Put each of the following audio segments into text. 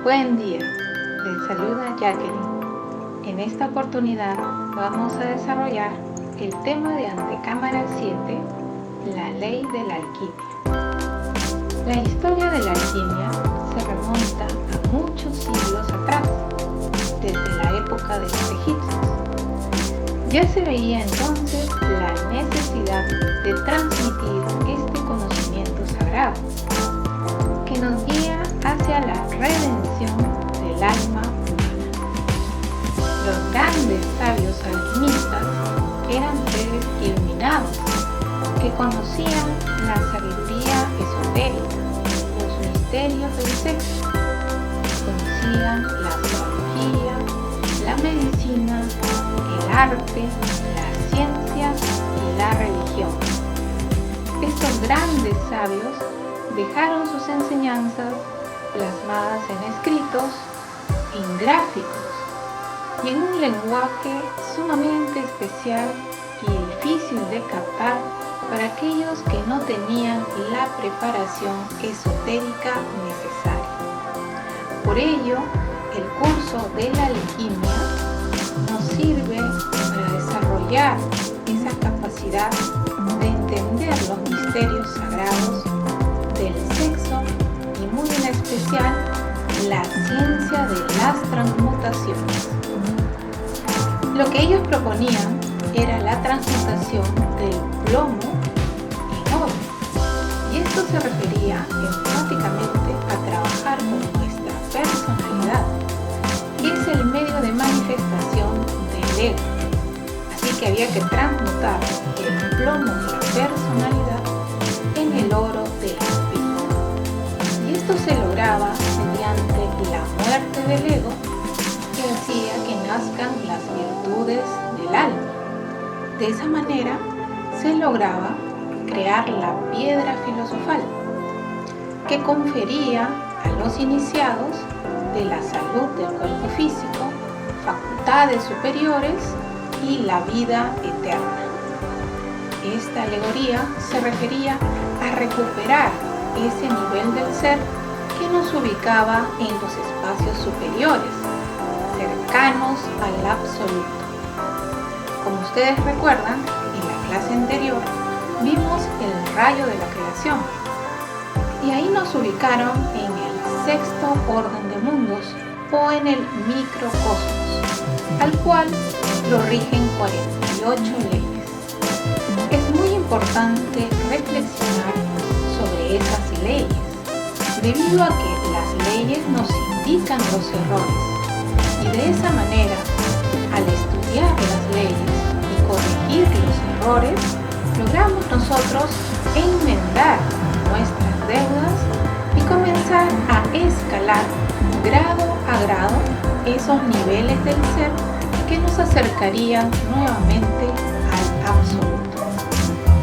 Buen día, les saluda Jacqueline. En esta oportunidad vamos a desarrollar el tema de Antecámara 7, la ley de la alquimia. La historia de la alquimia se remonta a muchos siglos atrás, desde la época de los egipcios. Ya se veía entonces la necesidad de transmitir este conocimiento sagrado que nos guía hacia la redención del alma humana. Los grandes sabios alquimistas eran seres iluminados que conocían la sabiduría esotérica, los misterios del sexo, conocían la astrología, la medicina, el arte, la ciencia y la religión. Estos grandes sabios dejaron sus enseñanzas plasmadas en escritos, en gráficos y en un lenguaje sumamente especial y difícil de captar para aquellos que no tenían la preparación esotérica necesaria. Por ello, el curso de la alquimia nos sirve para desarrollar esa capacidad de entender los misterios sagrados del sexo y muy en especial la ciencia de las transmutaciones. Lo que ellos proponían era la transmutación del plomo en oro, y esto se refería enfáticamente a trabajar con nuestra personalidad, que es el medio de manifestación del ego. Así que había que transmutar el plomo de la personalidad en el oro del espíritu. Y esto se lograba mediante la muerte del ego, que hacía que nazcan las virtudes del alma. De esa manera se lograba crear la piedra filosofal, que confería a los iniciados de la salud del cuerpo físico, facultades superiores y la vida eterna. Esta alegoría se refería a recuperar ese nivel del ser que nos ubicaba en los espacios superiores, cercanos al absoluto. Como ustedes recuerdan, en la clase anterior vimos el rayo de la creación y ahí nos ubicaron en el sexto orden de mundos o en el microcosmos, al cual lo rigen 48 leyes. Es muy importante reflexionar sobre esas leyes, debido a que las leyes nos indican los errores y de esa manera, al estudiar las leyes y corregir los errores, logramos nosotros enmendar nuestras deudas y comenzar a escalar grado a grado esos niveles del ser que nos acercarían nuevamente al absoluto.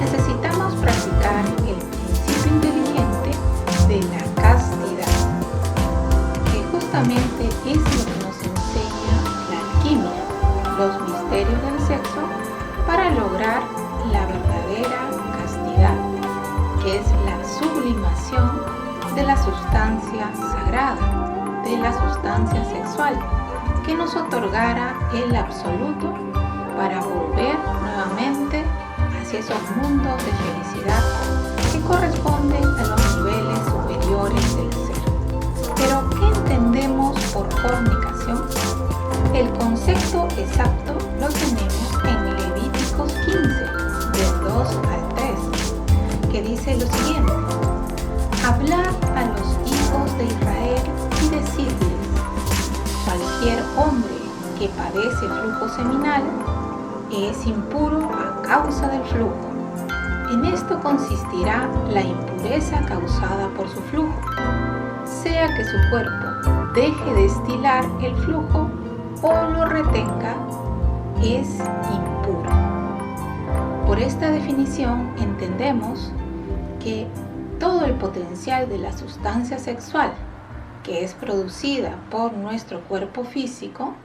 Necesitamos practicar el principio inteligente de la castidad, que justamente es lo que nos enseña la alquimia, los misterios del sexo, para lograr la verdadera castidad, que es la sublimación de la sustancia sagrada, de la sustancia sexual, que nos otorgara el absoluto para volver nuevamente hacia esos mundos de felicidad que corresponden a los niveles superiores del ser. Pero, ¿qué entendemos por fornicación? El concepto exacto lo tenemos en Levíticos 15, del 2 al 3, que dice lo siguiente: Hablad a los hijos de Israel y decidles: cualquier hombre que padece flujo seminal es impuro a causa del flujo. En esto consistirá la impureza causada por su flujo, sea que su cuerpo deje de estilar el flujo o lo retenga, es impuro. Por esta definición entendemos que todo el potencial de la sustancia sexual, que es producida por nuestro cuerpo físico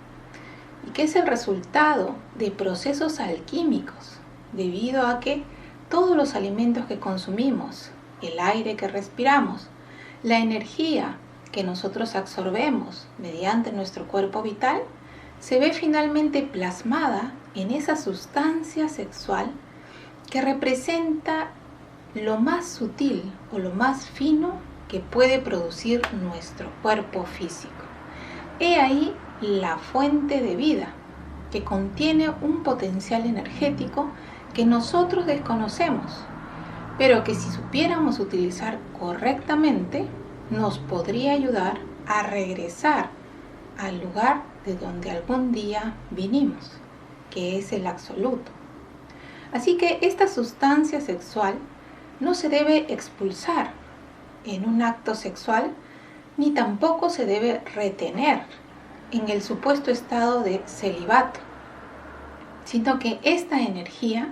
y que es el resultado de procesos alquímicos, debido a que todos los alimentos que consumimos, el aire que respiramos, la energía que nosotros absorbemos mediante nuestro cuerpo vital se ve finalmente plasmada en esa sustancia sexual que representa lo más sutil o lo más fino que puede producir nuestro cuerpo físico. He ahí la fuente de vida, que contiene un potencial energético que nosotros desconocemos, pero que si supiéramos utilizar correctamente, nos podría ayudar a regresar al lugar de donde algún día vinimos, que es el absoluto. Así que esta sustancia sexual no se debe expulsar en un acto sexual, ni tampoco se debe retener en el supuesto estado de celibato, sino que esta energía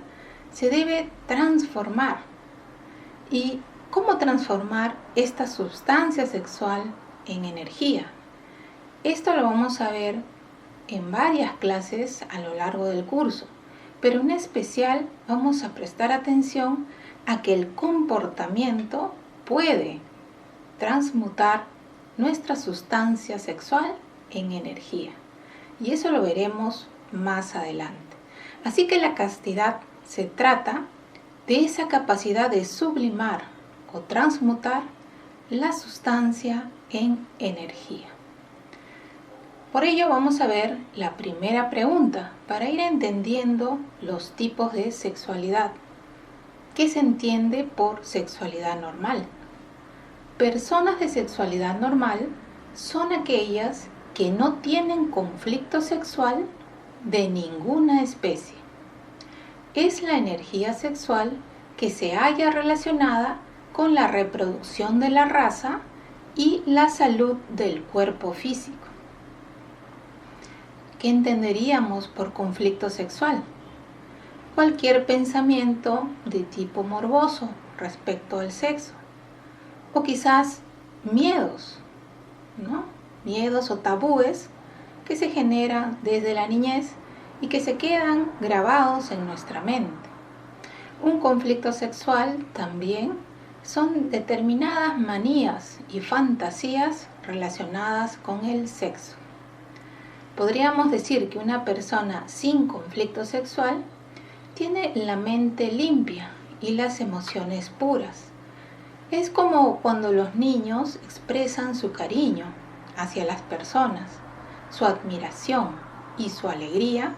se debe transformar. ¿Y cómo transformar esta sustancia sexual en energía? Esto lo vamos a ver en varias clases a lo largo del curso, pero en especial vamos a prestar atención a que el comportamiento puede transmutar nuestra sustancia sexual en energía. Y eso lo veremos más adelante. Así que la castidad se trata de esa capacidad de sublimar o transmutar la sustancia en energía. Por ello vamos a ver la primera pregunta para ir entendiendo los tipos de sexualidad. ¿Qué se entiende por sexualidad normal? Personas de sexualidad normal son aquellas que no tienen conflicto sexual de ninguna especie. Es la energía sexual que se halla relacionada con la reproducción de la raza y la salud del cuerpo físico. ¿Qué entenderíamos por conflicto sexual? Cualquier pensamiento de tipo morboso respecto al sexo, o quizás miedos, ¿no? Miedos o tabúes que se generan desde la niñez y que se quedan grabados en nuestra mente. Un conflicto sexual también son determinadas manías y fantasías relacionadas con el sexo. Podríamos decir que una persona sin conflicto sexual tiene la mente limpia y las emociones puras. Es como cuando los niños expresan su cariño hacia las personas, su admiración y su alegría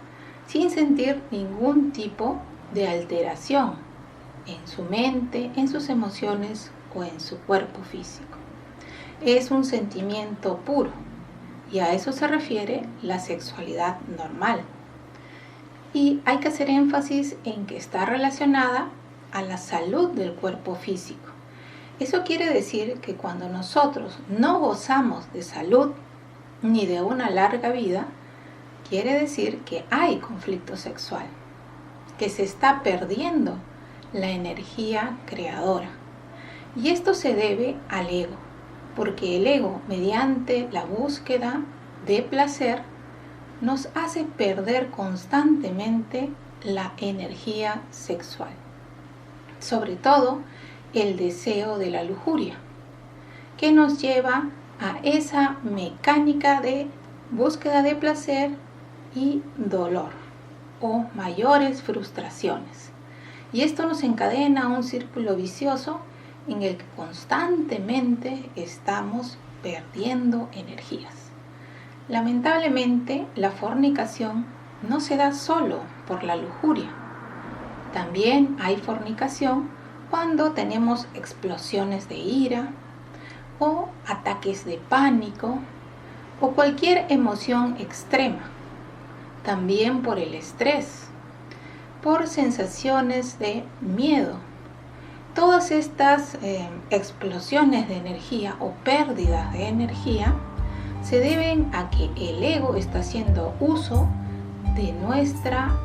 sin sentir ningún tipo de alteración en su mente, en sus emociones o en su cuerpo físico. Es un sentimiento puro y a eso se refiere la sexualidad normal. Y hay que hacer énfasis en que está relacionada a la salud del cuerpo físico. Eso quiere decir que cuando nosotros no gozamos de salud ni de una larga vida, quiere decir que hay conflicto sexual, que se está perdiendo la energía creadora. Y esto se debe al ego, porque el ego, mediante la búsqueda de placer, nos hace perder constantemente la energía sexual, sobre todo el deseo de la lujuria, que nos lleva a esa mecánica de búsqueda de placer y dolor o mayores frustraciones. Y esto nos encadena un círculo vicioso en el que constantemente estamos perdiendo energías. Lamentablemente, la fornicación no se da solo por la lujuria. También hay fornicación cuando tenemos explosiones de ira o ataques de pánico o cualquier emoción extrema. También por el estrés, por sensaciones de miedo. Todas estas explosiones de energía o pérdidas de energía se deben a que el ego está haciendo uso de nuestra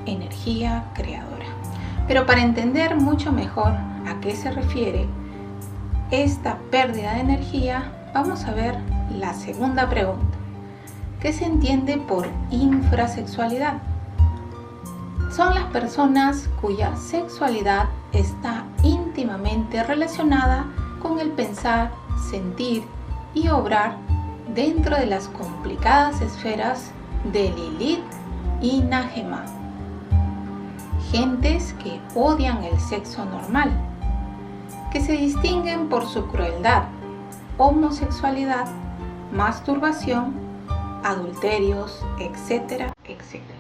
energía creadora. Pero para entender mucho mejor a qué se refiere esta pérdida de energía, vamos a ver la segunda pregunta. ¿Qué se entiende por infrasexualidad? Son las personas cuya sexualidad está íntimamente relacionada con el pensar, sentir y obrar dentro de las complicadas esferas de Lilith y Nahemá. Gentes que odian el sexo normal, que se distinguen por su crueldad, homosexualidad, masturbación, adulterios, etcétera, etcétera.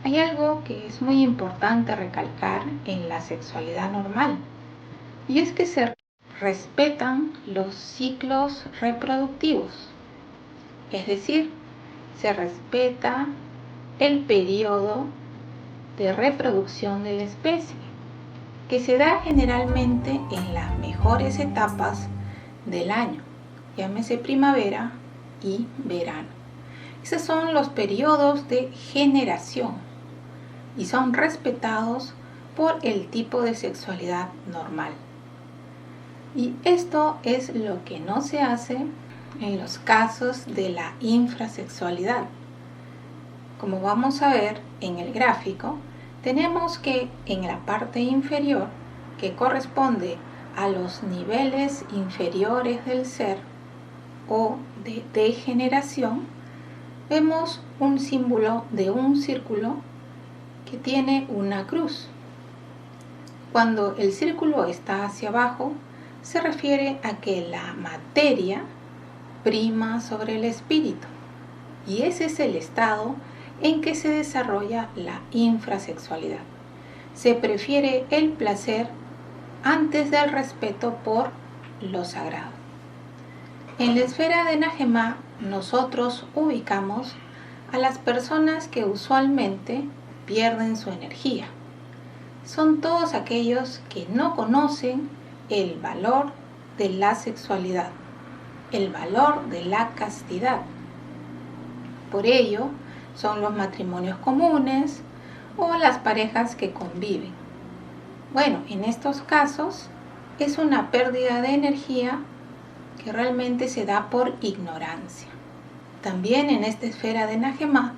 Hay algo que es muy importante recalcar en la sexualidad normal, y es que se respetan los ciclos reproductivos, es decir, se respeta el periodo de reproducción de la especie, que se da generalmente en las mejores etapas del año, llámese primavera y verano. Esos son los periodos de generación y son respetados por el tipo de sexualidad normal. Y esto es lo que no se hace en los casos de la infrasexualidad. Como vamos a ver en el gráfico, tenemos que en la parte inferior, que corresponde a los niveles inferiores del ser o de degeneración, vemos un símbolo de un círculo que tiene una cruz. Cuando el círculo está hacia abajo, se refiere a que la materia prima sobre el espíritu, y ese es el estado en que se desarrolla la infrasexualidad. Se prefiere el placer antes del respeto por lo sagrado. En la esfera de Nahemá, nosotros ubicamos a las personas que usualmente pierden su energía. Son todos aquellos que no conocen el valor de la sexualidad, el valor de la castidad. Por ello, son los matrimonios comunes o las parejas que conviven. Bueno, en estos casos es una pérdida de energía que realmente se da por ignorancia. También en esta esfera de Nahemá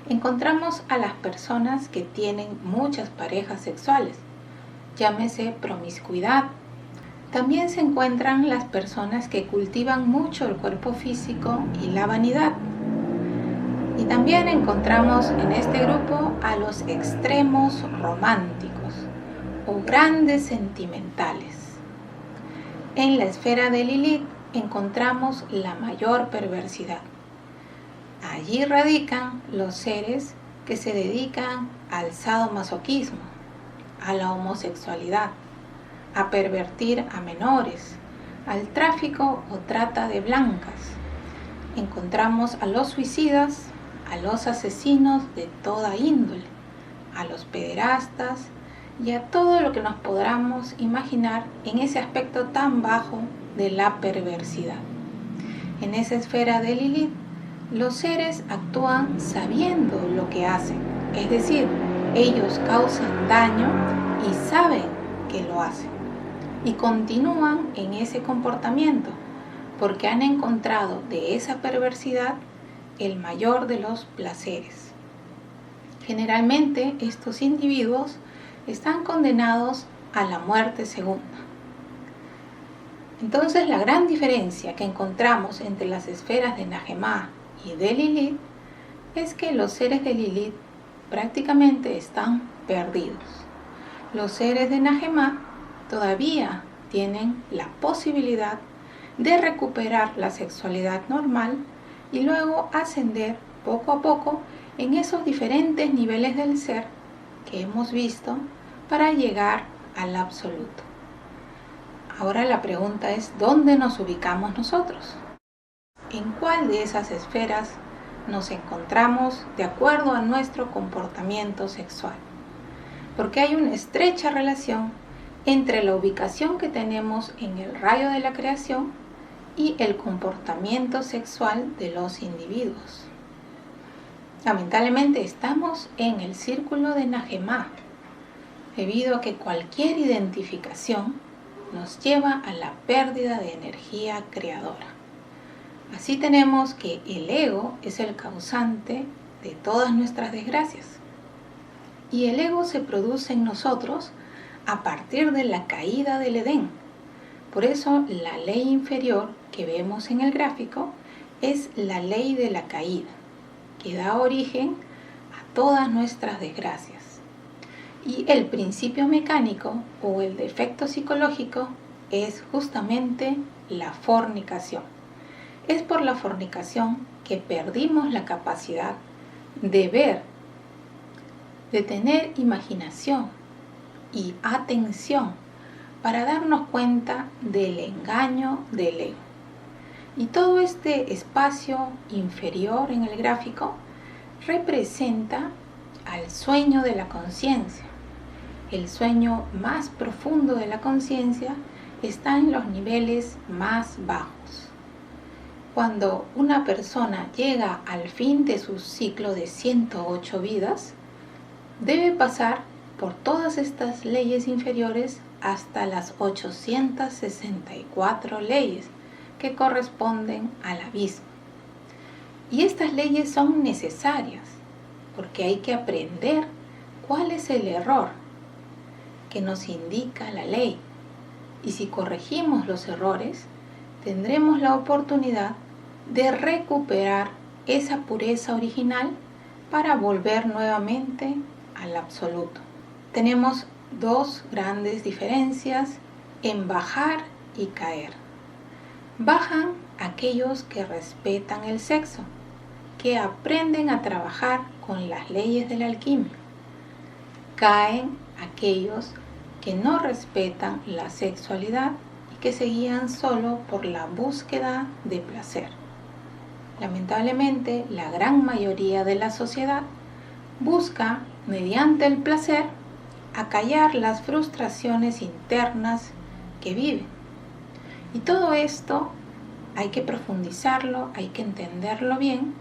encontramos a las personas que tienen muchas parejas sexuales, llámese promiscuidad. También se encuentran las personas que cultivan mucho el cuerpo físico y la vanidad. Y también encontramos en este grupo a los extremos románticos o grandes sentimentales. En la esfera de Lilith encontramos la mayor perversidad. Allí radican los seres que se dedican al sadomasoquismo, a la homosexualidad, a pervertir a menores, al tráfico o trata de blancas. Encontramos a los suicidas, a los asesinos de toda índole, a los pederastas y a todo lo que nos podamos imaginar en ese aspecto tan bajo de la perversidad. En esa esfera de Lilith, los seres actúan sabiendo lo que hacen, es decir, ellos causan daño y saben que lo hacen, y continúan en ese comportamiento porque han encontrado de esa perversidad el mayor de los placeres. Generalmente estos individuos están condenados a la muerte segunda. Entonces la gran diferencia que encontramos entre las esferas de Nahemá y de Lilith es que los seres de Lilith prácticamente están perdidos. Los seres de Nahemá todavía tienen la posibilidad de recuperar la sexualidad normal y luego ascender poco a poco en esos diferentes niveles del ser que hemos visto para llegar al absoluto. Ahora la pregunta es, ¿dónde nos ubicamos nosotros? ¿En cuál de esas esferas nos encontramos de acuerdo a nuestro comportamiento sexual? Porque hay una estrecha relación entre la ubicación que tenemos en el rayo de la creación y el comportamiento sexual de los individuos. Lamentablemente estamos en el círculo de Nahemá, debido a que cualquier identificación nos lleva a la pérdida de energía creadora. Así tenemos que el ego es el causante de todas nuestras desgracias. Y el ego se produce en nosotros a partir de la caída del Edén, Por eso la ley inferior que vemos en el gráfico es la ley de la caída, que da origen a todas nuestras desgracias. Y el principio mecánico o el defecto psicológico es justamente la fornicación. Es por la fornicación que perdimos la capacidad de ver, de tener imaginación y atención para darnos cuenta del engaño del ego. Y todo este espacio inferior en el gráfico representa al sueño de la conciencia. El sueño más profundo de la conciencia está en los niveles más bajos. Cuando una persona llega al fin de su ciclo de 108 vidas, debe pasar por todas estas leyes inferiores hasta las 864 leyes que corresponden al abismo. Y estas leyes son necesarias porque hay que aprender cuál es el error que nos indica la ley. Y si corregimos los errores, tendremos la oportunidad de recuperar esa pureza original para volver nuevamente al absoluto. Tenemos dos grandes diferencias en bajar y caer. Bajan aquellos que respetan el sexo, que aprenden a trabajar con las leyes de la alquimia. Caen aquellos que no respetan la sexualidad y que se guían solo por la búsqueda de placer. Lamentablemente, la gran mayoría de la sociedad busca, mediante el placer, acallar las frustraciones internas que viven. Y todo esto hay que profundizarlo, hay que entenderlo bien,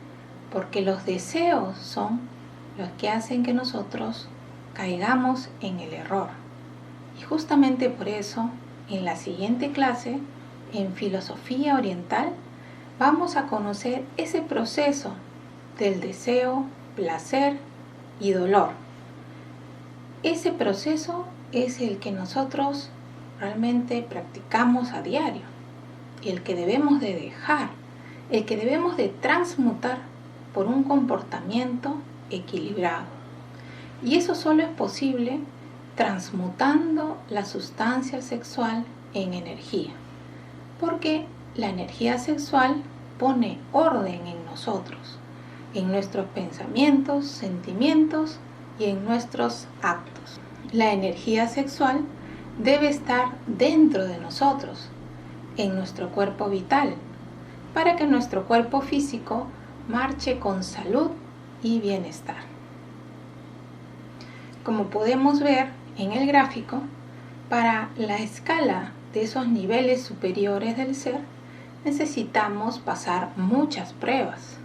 porque los deseos son los que hacen que nosotros caigamos en el error. Y justamente por eso, en la siguiente clase, en Filosofía Oriental, vamos a conocer ese proceso del deseo, placer y dolor. Ese proceso es el que nosotros realmente practicamos a diario, el que debemos de dejar, el que debemos de transmutar por un comportamiento equilibrado. Y eso solo es posible transmutando la sustancia sexual en energía, porque la energía sexual pone orden en nosotros, en nuestros pensamientos, sentimientos y en nuestros actos. La energía sexual debe estar dentro de nosotros, en nuestro cuerpo vital, para que nuestro cuerpo físico marche con salud y bienestar. Como podemos ver en el gráfico, para la escala de esos niveles superiores del ser, necesitamos pasar muchas pruebas.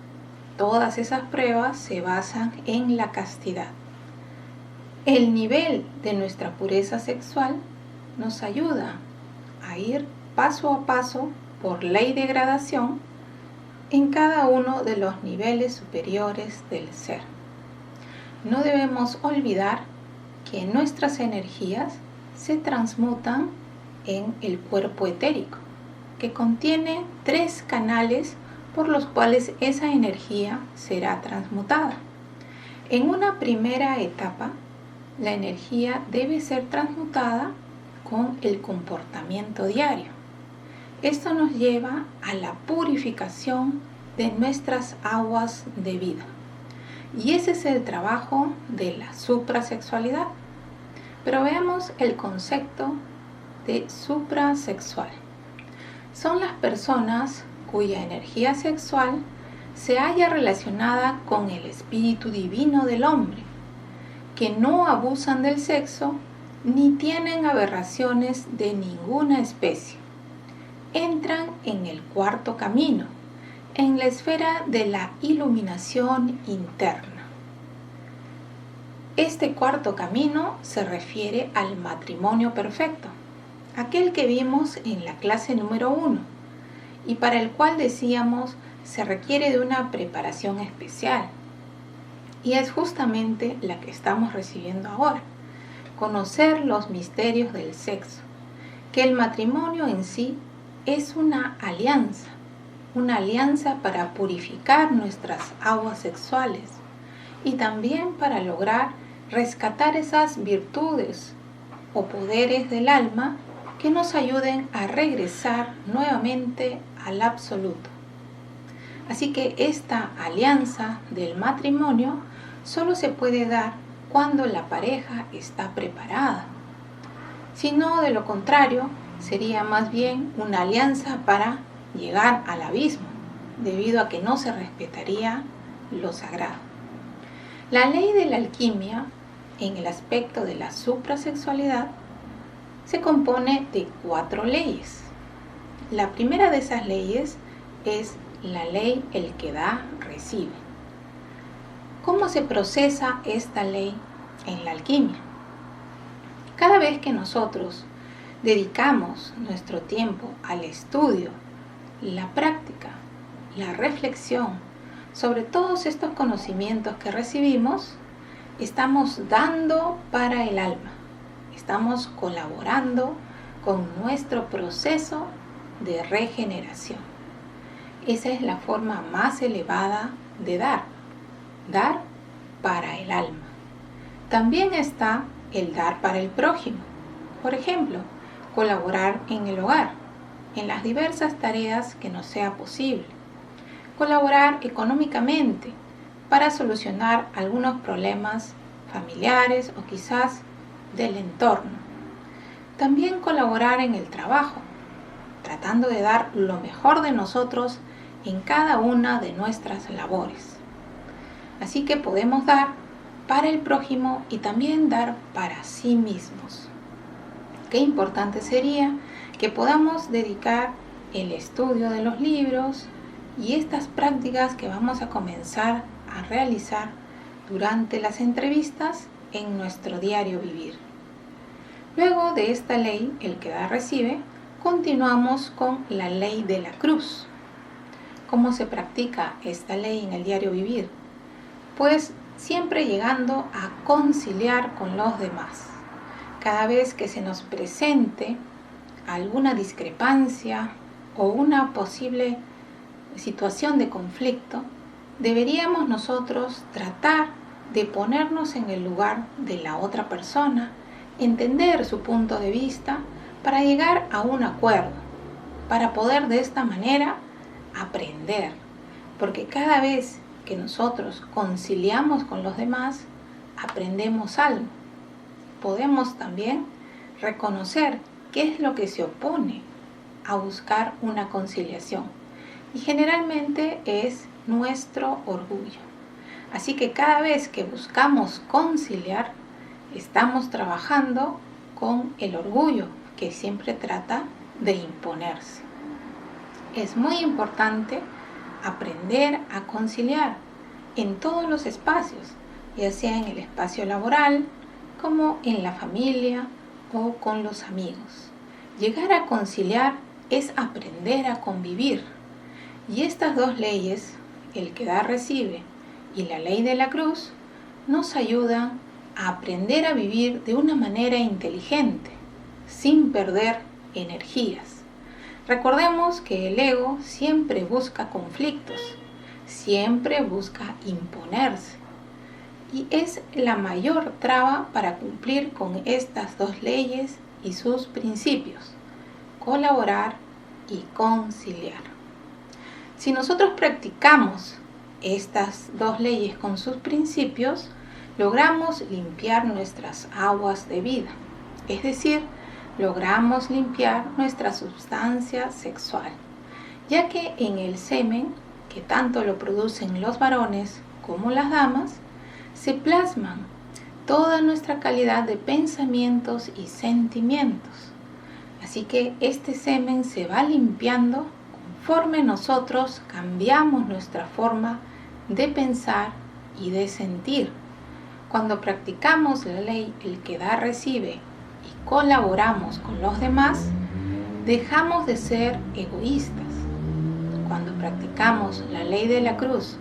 Todas esas pruebas se basan en la castidad. El nivel de nuestra pureza sexual nos ayuda a ir paso a paso por ley de gradación en cada uno de los niveles superiores del ser. No debemos olvidar que nuestras energías se transmutan en el cuerpo etérico, que contiene 3 canales por los cuales esa energía será transmutada. En una primera etapa, la energía debe ser transmutada con el comportamiento diario. Esto nos lleva a la purificación de nuestras aguas de vida. Y ese es el trabajo de la suprasexualidad. Pero veamos el concepto de suprasexual. Son las personas cuya energía sexual se halla relacionada con el espíritu divino del hombre, que no abusan del sexo ni tienen aberraciones de ninguna especie. Entran en el cuarto camino, en la esfera de la iluminación interna. Este cuarto camino se refiere al matrimonio perfecto, aquel que vimos en la clase número 1, y para el cual decíamos se requiere de una preparación especial. Y es justamente la que estamos recibiendo ahora, conocer los misterios del sexo, que el matrimonio en sí es una alianza para purificar nuestras aguas sexuales y también para lograr rescatar esas virtudes o poderes del alma que nos ayuden a regresar nuevamente al absoluto. Así que esta alianza del matrimonio solo se puede dar cuando la pareja está preparada. Si no, de lo contrario, sería más bien una alianza para llegar al abismo, debido a que no se respetaría lo sagrado. La ley de la alquimia, en el aspecto de la suprasexualidad, se compone de 4 leyes. La primera de esas leyes es la ley el que da, recibe. ¿Cómo se procesa esta ley en la alquimia? Cada vez que nosotros dedicamos nuestro tiempo al estudio, la práctica, la reflexión sobre todos estos conocimientos que recibimos, estamos dando para el alma, estamos colaborando con nuestro proceso de regeneración. Esa es la forma más elevada de dar para el alma. También está el dar para el prójimo. Por ejemplo, colaborar en el hogar, en las diversas tareas que nos sea posible. Colaborar económicamente para solucionar algunos problemas familiares o quizás del entorno. También colaborar en el trabajo, tratando de dar lo mejor de nosotros en cada una de nuestras labores. Así que podemos dar para el prójimo y también dar para sí mismos. Qué importante sería que podamos dedicar el estudio de los libros y estas prácticas que vamos a comenzar a realizar durante las entrevistas en nuestro diario vivir. Luego de esta ley, el que da recibe, continuamos con la ley de la cruz. ¿Cómo se practica esta ley en el diario vivir? Pues siempre llegando a conciliar con los demás. Cada vez que se nos presente alguna discrepancia o una posible situación de conflicto, deberíamos nosotros tratar de ponernos en el lugar de la otra persona, entender su punto de vista para llegar a un acuerdo, para poder de esta manera aprender, porque cada vez que nosotros conciliamos con los demás, aprendemos algo. Podemos también reconocer qué es lo que se opone a buscar una conciliación. Y generalmente es nuestro orgullo. Así que cada vez que buscamos conciliar, estamos trabajando con el orgullo que siempre trata de imponerse. Es muy importante aprender a conciliar en todos los espacios, ya sea en el espacio laboral, como en la familia o con los amigos. Llegar a conciliar es aprender a convivir. Y estas 2 leyes, el que da recibe y la ley de la cruz, nos ayudan a aprender a vivir de una manera inteligente, sin perder energías. Recordemos que el ego siempre busca conflictos, siempre busca imponerse. Y es la mayor traba para cumplir con estas 2 leyes y sus principios: colaborar y conciliar. Si nosotros practicamos estas 2 leyes con sus principios, logramos limpiar nuestras aguas de vida, es decir, logramos limpiar nuestra sustancia sexual, ya que en el semen, que tanto lo producen los varones como las damas, se plasman toda nuestra calidad de pensamientos y sentimientos. Así que este semen se va limpiando conforme nosotros cambiamos nuestra forma de pensar y de sentir. Cuando practicamos la ley el que da recibe y colaboramos con los demás, dejamos de ser egoístas. Cuando practicamos la ley de la cruz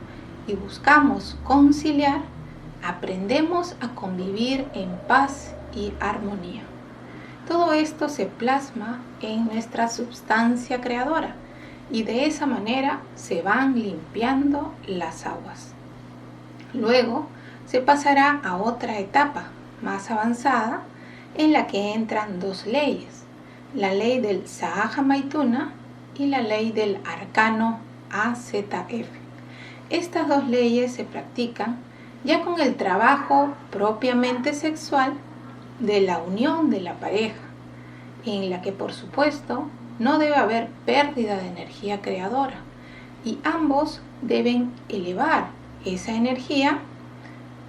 y buscamos conciliar, aprendemos a convivir en paz y armonía. Todo esto se plasma en nuestra substancia creadora y de esa manera se van limpiando las aguas. Luego se pasará a otra etapa más avanzada en la que entran dos leyes, la ley del Sahaja Maituna y la ley del arcano AZF. Estas dos leyes se practican ya con el trabajo propiamente sexual de la unión de la pareja, en la que por supuesto no debe haber pérdida de energía creadora y ambos deben elevar esa energía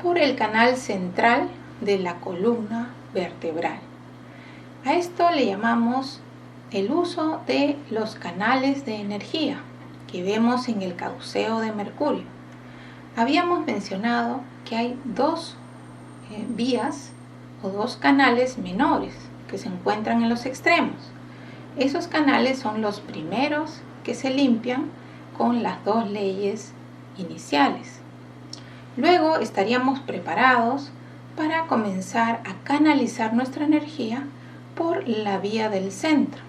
por el canal central de la columna vertebral. A esto le llamamos el uso de los canales de energía que vemos en el cauceo de Mercurio. Habíamos mencionado que hay dos vías o dos canales menores que se encuentran en los extremos. Esos canales son los primeros que se limpian con las dos leyes iniciales. Luego estaríamos preparados para comenzar a canalizar nuestra energía por la vía del centro,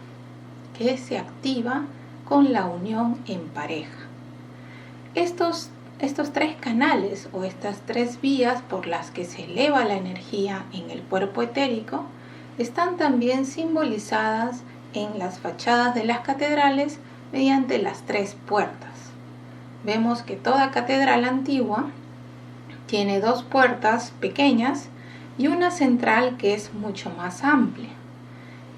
que se activa con la unión en pareja. Estos tres canales o estas tres vías por las que se eleva la energía en el cuerpo etérico están también simbolizadas en las fachadas de las catedrales mediante las tres puertas. Vemos que toda catedral antigua tiene dos puertas pequeñas y una central que es mucho más amplia.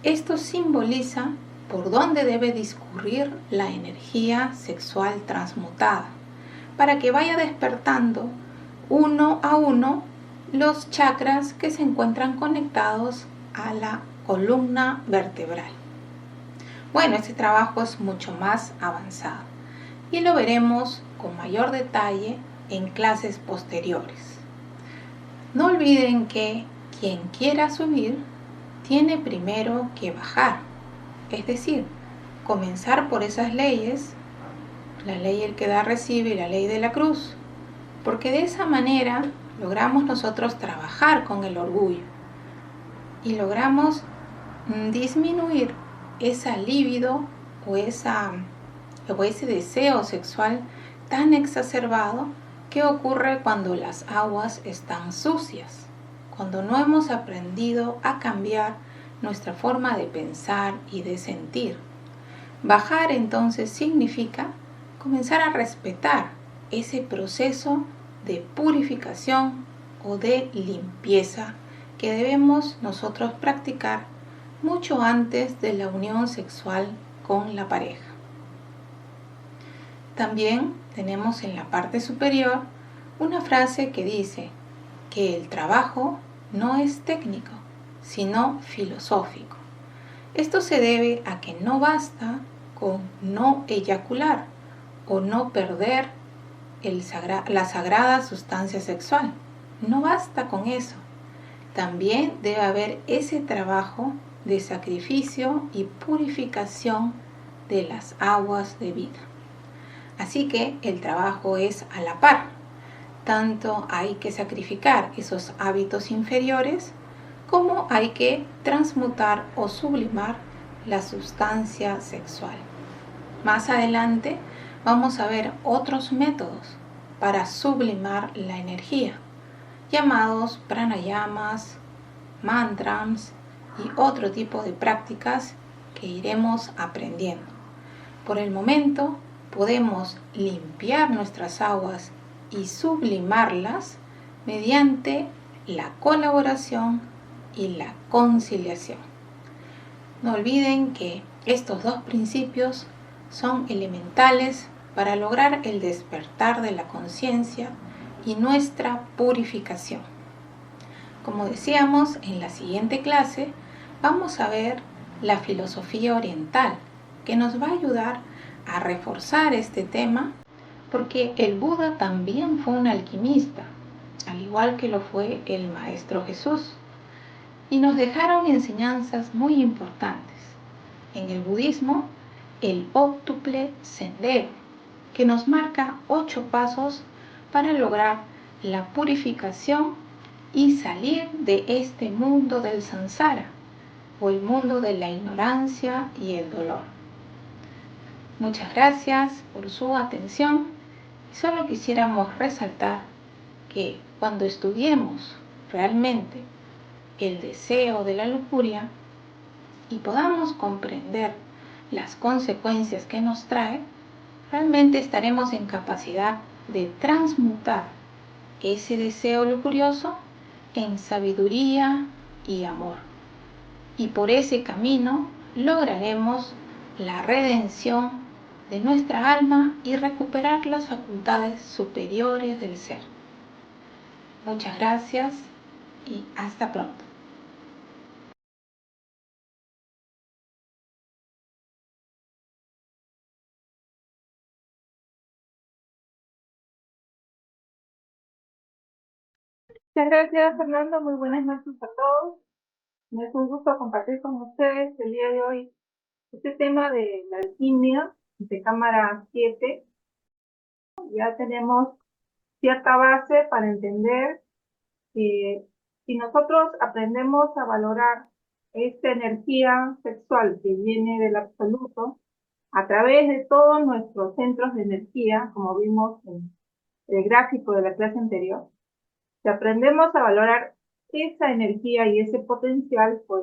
Esto simboliza por dónde debe discurrir la energía sexual transmutada, para que vaya despertando uno a uno los chakras que se encuentran conectados a la columna vertebral. Bueno, este trabajo es mucho más avanzado y lo veremos con mayor detalle en clases posteriores. No olviden que quien quiera subir tiene primero que bajar, es decir, comenzar por esas leyes, la ley el que da recibe y la ley de la cruz, porque de esa manera logramos nosotros trabajar con el orgullo y logramos disminuir esa libido o ese deseo sexual tan exacerbado que ocurre cuando las aguas están sucias, cuando no hemos aprendido a cambiar nuestra forma de pensar y de sentir. Bajar entonces significa comenzar a respetar ese proceso de purificación o de limpieza que debemos nosotros practicar mucho antes de la unión sexual con la pareja. También tenemos en la parte superior una frase que dice que el trabajo no es técnico, sino filosófico. Esto se debe a que no basta con no eyacular o no perder la sagrada sustancia sexual. No basta con eso. También debe haber ese trabajo de sacrificio y purificación de las aguas de vida. Así que el trabajo es a la par. Tanto hay que sacrificar esos hábitos inferiores como hay que transmutar o sublimar la sustancia sexual. Más adelante vamos a ver otros métodos para sublimar la energía, llamados pranayamas, mantras y otro tipo de prácticas que iremos aprendiendo. Por el momento podemos limpiar nuestras aguas y sublimarlas mediante la colaboración y la conciliación. No olviden que estos dos principios son elementales para lograr el despertar de la conciencia y nuestra purificación. Como decíamos, en la siguiente clase vamos a ver la filosofía oriental, que nos va a ayudar a reforzar este tema, porque el Buda también fue un alquimista, al igual que lo fue el Maestro Jesús, y nos dejaron enseñanzas muy importantes. En el budismo, el óctuple sendero, que nos marca 8 pasos para lograr la purificación y salir de este mundo del samsara, o el mundo de la ignorancia y el dolor. Muchas gracias por su atención y solo quisiéramos resaltar que cuando estudiemos realmente el deseo de la lujuria y podamos comprender las consecuencias que nos trae, realmente estaremos en capacidad de transmutar ese deseo lujurioso en sabiduría y amor. Y por ese camino lograremos la redención de nuestra alma y recuperar las facultades superiores del ser. Muchas gracias y hasta pronto. Muchas gracias, Fernando. Muy buenas noches a todos. Me es un gusto compartir con ustedes el día de hoy este tema de la alquimia de cámara 7. Ya tenemos cierta base para entender que si nosotros aprendemos a valorar esta energía sexual que viene del absoluto a través de todos nuestros centros de energía, como vimos en el gráfico de la clase anterior, si aprendemos a valorar esa energía y ese potencial, pues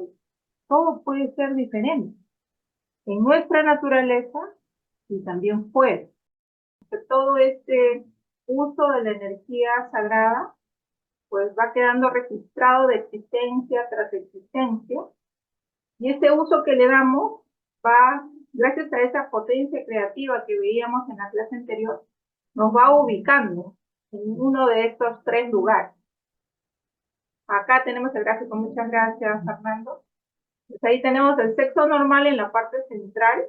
todo puede ser diferente en nuestra naturaleza y también fuera. Todo este uso de la energía sagrada, pues va quedando registrado de existencia tras existencia, y ese uso que le damos va, gracias a esa potencia creativa que veíamos en la clase anterior, nos va ubicando en uno de estos tres lugares. Acá tenemos el gráfico, muchas gracias, Fernando. Pues ahí tenemos el sexo normal en la parte central,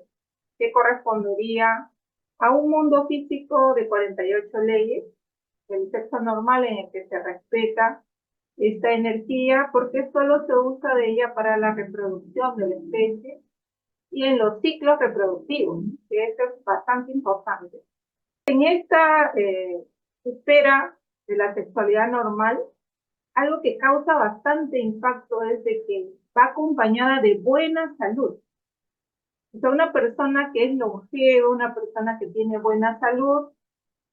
que correspondería a un mundo físico de 48 leyes, el sexo normal en el que se respeta esta energía, porque solo se usa de ella para la reproducción de la especie y en los ciclos reproductivos, que eso es bastante importante. En esta esfera de la sexualidad normal, algo que causa bastante impacto es de que va acompañada de buena salud. O sea, una persona que es longeva, una persona que tiene buena salud,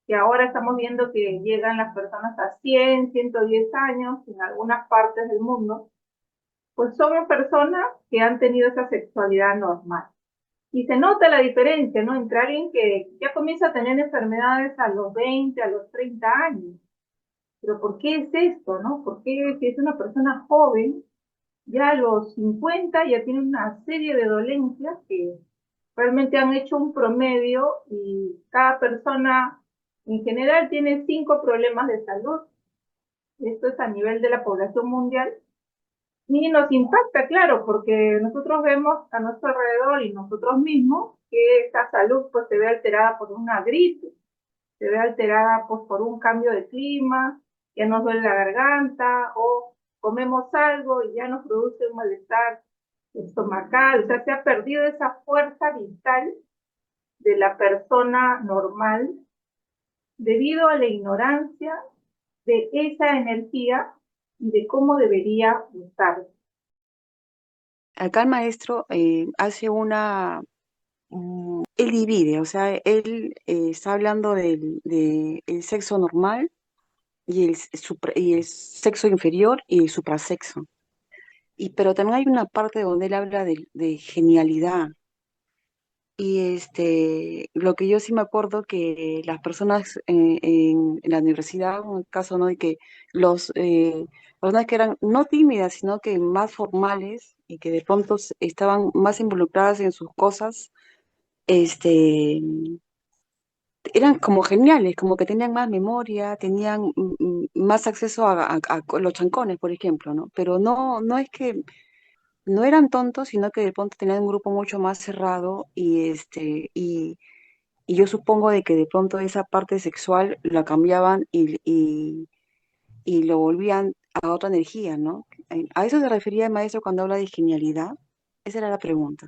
que ahora estamos viendo que llegan las personas a 100, 110 años en algunas partes del mundo, pues son personas que han tenido esa sexualidad normal. Y se nota la diferencia, ¿no? Entre alguien que ya comienza a tener enfermedades a los 20, a los 30 años. Pero ¿por qué es esto, no? ¿Por qué si es una persona joven, ya a los 50 ya tiene una serie de dolencias que realmente han hecho un promedio y cada persona en general tiene 5 problemas de salud? Esto es a nivel de la población mundial. Y nos impacta, claro, porque nosotros vemos a nuestro alrededor y nosotros mismos que esta salud pues se ve alterada por una gripe, se ve alterada pues por un cambio de clima, ya nos duele la garganta o comemos algo y ya nos produce un malestar estomacal. O sea, se ha perdido esa fuerza vital de la persona normal debido a la ignorancia de esa energía y de cómo debería usarse. Acá el maestro hace él divide, o sea, él está hablando el sexo normal y y el sexo inferior y el suprasexo. Pero también hay una parte donde él habla de genialidad. Lo que yo sí me acuerdo que las personas en la universidad, en el caso, ¿no? De que personas que eran no tímidas, sino que más formales y que de pronto estaban más involucradas en sus cosas, este, eran como geniales, como que tenían más memoria, tenían más acceso a los chancones, por ejemplo, ¿no? Pero no es que no eran tontos, sino que de pronto tenían un grupo mucho más cerrado y yo supongo de que de pronto esa parte sexual la cambiaban y lo volvían a otra energía, ¿no? ¿A eso se refería el maestro cuando habla de genialidad? Esa era la pregunta.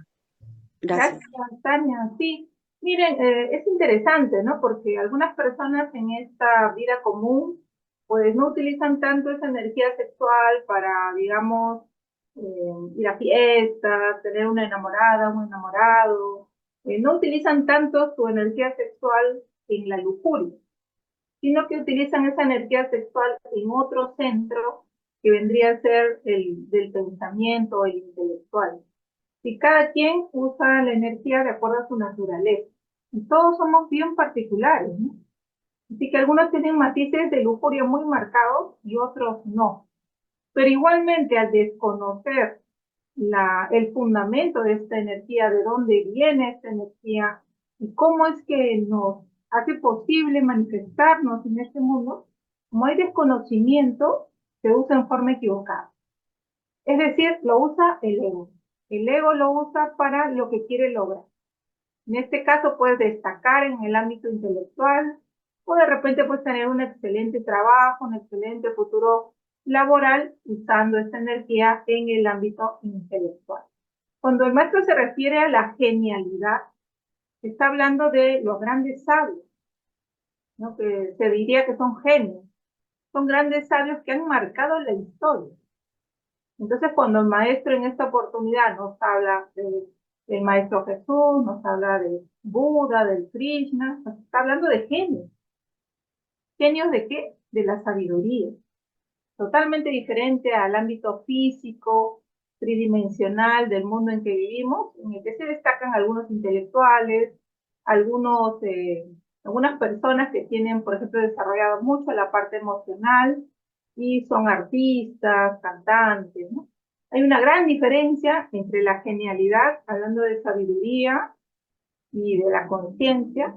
Gracias. Gracias, Tania. Sí, miren, es interesante, ¿no? Porque algunas personas en esta vida común, pues no utilizan tanto esa energía sexual para, digamos, ir a fiestas, tener una enamorada, un enamorado. No utilizan tanto su energía sexual en la lujuria, sino que utilizan esa energía sexual en otro centro que vendría a ser el del pensamiento, el intelectual. Y cada quien usa la energía de acuerdo a su naturaleza. Y todos somos bien particulares, ¿no? Así que algunos tienen matices de lujuria muy marcados y otros no. Pero igualmente, al desconocer el fundamento de esta energía, de dónde viene esta energía y cómo es que nos hace posible manifestarnos en este mundo, como hay desconocimiento, se usa en forma equivocada. Es decir, lo usa el ego. El ego lo usa para lo que quiere lograr. En este caso puedes destacar en el ámbito intelectual o de repente puedes tener un excelente trabajo, un excelente futuro laboral usando esta energía en el ámbito intelectual. Cuando el maestro se refiere a la genialidad, está hablando de los grandes sabios, ¿no? Que se diría que son genios. Son grandes sabios que han marcado la historia. Entonces, cuando el maestro en esta oportunidad nos habla del maestro Jesús, nos habla de Buda, del Krishna, nos está hablando de genios. ¿Genios de qué? De la sabiduría. Totalmente diferente al ámbito físico, tridimensional del mundo en que vivimos, en el que se destacan algunos intelectuales, algunas personas que tienen, por ejemplo, desarrollado mucho la parte emocional y son artistas, cantantes, ¿no? Hay una gran diferencia entre la genialidad, hablando de sabiduría y de la conciencia,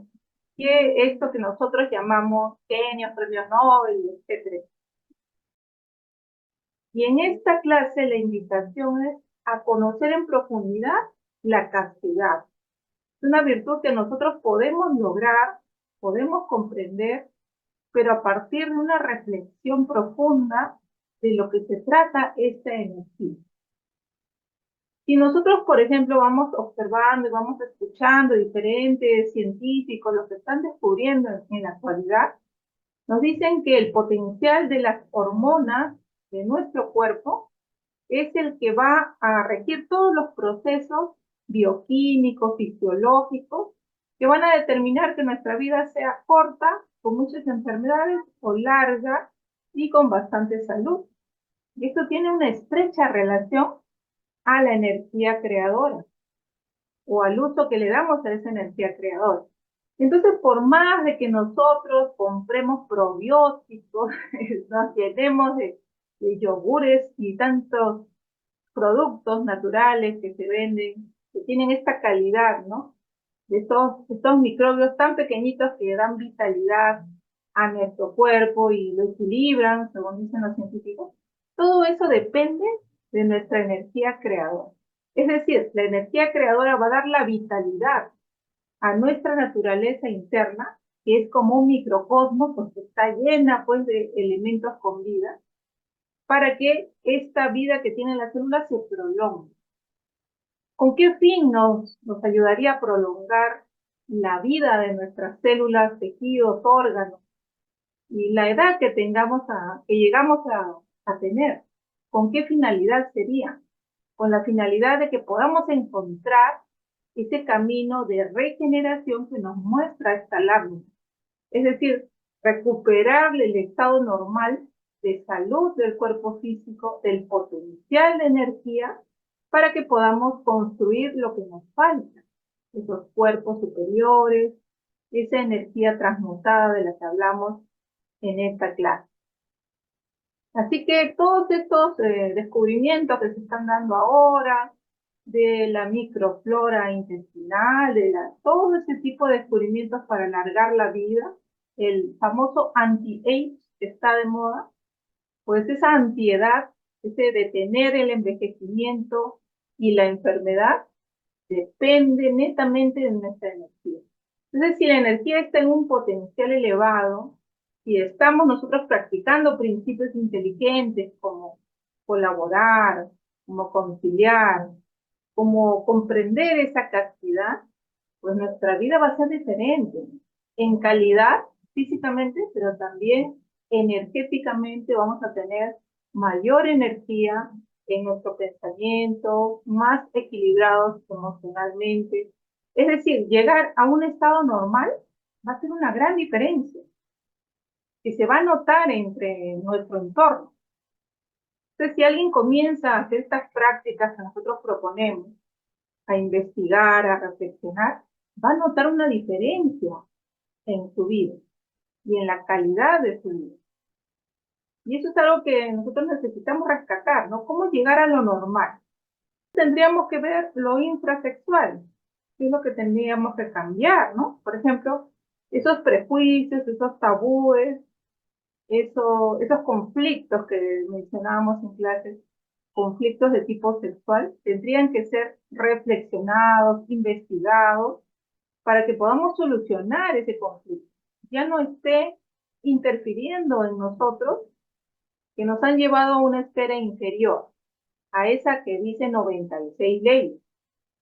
que esto que nosotros llamamos genios, premios Nobel, etcétera. Y en esta clase la invitación es a conocer en profundidad la castidad. Es una virtud que nosotros podemos lograr, podemos comprender, pero a partir de una reflexión profunda de lo que se trata esta energía. Si nosotros, por ejemplo, vamos observando y vamos escuchando diferentes científicos, los que están descubriendo en la actualidad, nos dicen que el potencial de las hormonas de nuestro cuerpo es el que va a regir todos los procesos bioquímicos, fisiológicos, que van a determinar que nuestra vida sea corta, con muchas enfermedades, o larga y con bastante salud. Y esto tiene una estrecha relación a la energía creadora o al uso que le damos a esa energía creadora. Entonces, por más de que nosotros compremos probióticos, nos llenemos de yogures y tantos productos naturales que se venden, que tienen esta calidad, ¿no? De estos microbios tan pequeñitos que dan vitalidad a nuestro cuerpo y lo equilibran, según dicen los científicos. Todo eso depende de nuestra energía creadora. Es decir, la energía creadora va a dar la vitalidad a nuestra naturaleza interna, que es como un microcosmos, porque está llena pues de elementos con vida, para que esta vida que tiene la célula se prolongue. ¿Con qué fin nos ayudaría a prolongar la vida de nuestras células, tejidos, órganos y la edad que llegamos a tener? ¿Con qué finalidad sería? Con la finalidad de que podamos encontrar ese camino de regeneración que nos muestra esta lámina. Es decir, recuperar el estado normal de salud del cuerpo físico, del potencial de energía, para que podamos construir lo que nos falta, esos cuerpos superiores, esa energía transmutada de la que hablamos en esta clase. Así que todos estos descubrimientos que se están dando ahora, de la microflora intestinal, todo ese tipo de descubrimientos para alargar la vida, el famoso anti-age que está de moda, pues esa antiedad, ese detener el envejecimiento y la enfermedad, depende netamente de nuestra energía. Entonces, si la energía está en un potencial elevado, si estamos nosotros practicando principios inteligentes como colaborar, como conciliar, como comprender esa castidad, pues nuestra vida va a ser diferente en calidad físicamente, pero también energéticamente vamos a tener mayor energía, en nuestro pensamiento, más equilibrados emocionalmente. Es decir, llegar a un estado normal va a ser una gran diferencia que se va a notar entre nuestro entorno. Entonces, si alguien comienza a hacer estas prácticas que nosotros proponemos, a investigar, a reflexionar, va a notar una diferencia en su vida y en la calidad de su vida. Y eso es algo que nosotros necesitamos rescatar, ¿no? ¿Cómo llegar a lo normal? Tendríamos que ver lo infrasexual, que es lo que tendríamos que cambiar, ¿no? Por ejemplo, esos prejuicios, esos tabúes, esos conflictos que mencionábamos en clases, conflictos de tipo sexual, tendrían que ser reflexionados, investigados, para que podamos solucionar ese conflicto. Ya no esté interfiriendo en nosotros, que nos han llevado a una esfera inferior, a esa que dice 96 leyes,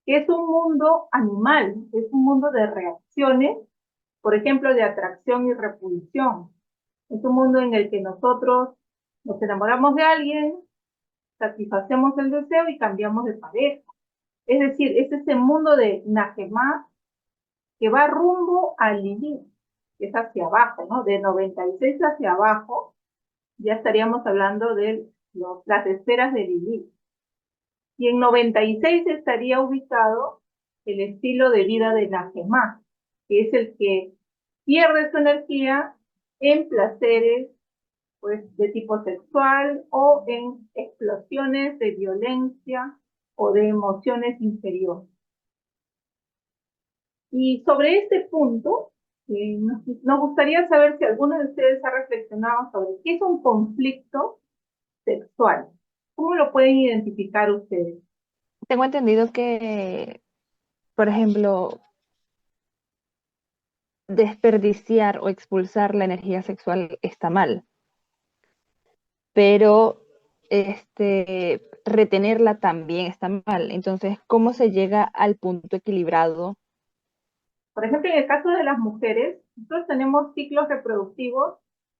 que es un mundo animal, es un mundo de reacciones, por ejemplo, de atracción y repulsión. Es un mundo en el que nosotros nos enamoramos de alguien, satisfacemos el deseo y cambiamos de pareja. Es decir, es ese mundo de Najemá que va rumbo al Lilith, que es hacia abajo, ¿no? De 96 hacia abajo, ya estaríamos hablando de las esferas de Lilith. Y en 96 estaría ubicado el estilo de vida de Najemá, que es el que pierde su energía en placeres pues, de tipo sexual o en explosiones de violencia o de emociones inferiores. Y sobre este punto, nos gustaría saber si alguno de ustedes ha reflexionado sobre qué es un conflicto sexual. ¿Cómo lo pueden identificar ustedes? Tengo entendido que, por ejemplo, desperdiciar o expulsar la energía sexual está mal, pero retenerla también está mal. Entonces, ¿cómo se llega al punto equilibrado? Por ejemplo, en el caso de las mujeres, nosotros tenemos ciclos reproductivos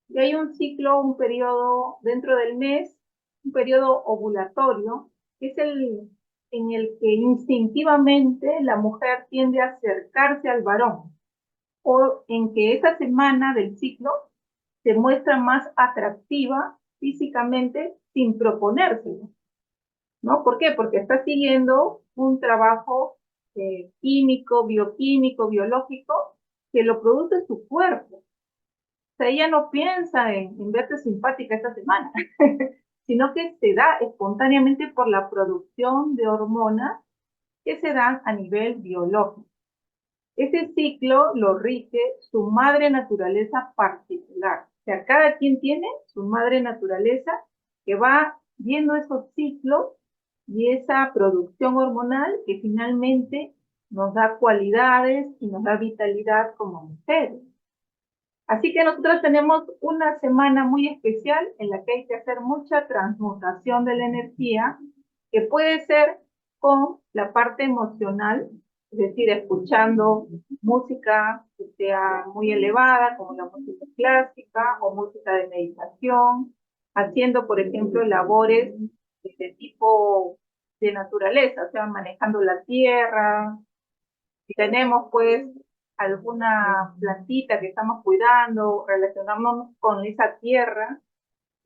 y hay un ciclo, un periodo dentro del mes, un periodo ovulatorio, que es el en el que instintivamente la mujer tiende a acercarse al varón, o en que esa semana del ciclo se muestra más atractiva físicamente sin proponérselo, ¿no? ¿Por qué? Porque está siguiendo un trabajo químico, bioquímico, biológico, que lo produce su cuerpo. O sea, ella no piensa en verte simpática esta semana, sino que se da espontáneamente por la producción de hormonas que se dan a nivel biológico. Ese ciclo lo rige su madre naturaleza particular. O sea, cada quien tiene su madre naturaleza que va viendo esos ciclos y esa producción hormonal que finalmente nos da cualidades y nos da vitalidad como mujeres. Así que nosotros tenemos una semana muy especial en la que hay que hacer mucha transmutación de la energía, que puede ser con la parte emocional, es decir, escuchando música que sea muy elevada, como la música clásica o música de meditación, haciendo, por ejemplo, labores de tipo de naturaleza, o sea, manejando la tierra. Si tenemos, pues, alguna plantita que estamos cuidando, relacionándonos con esa tierra,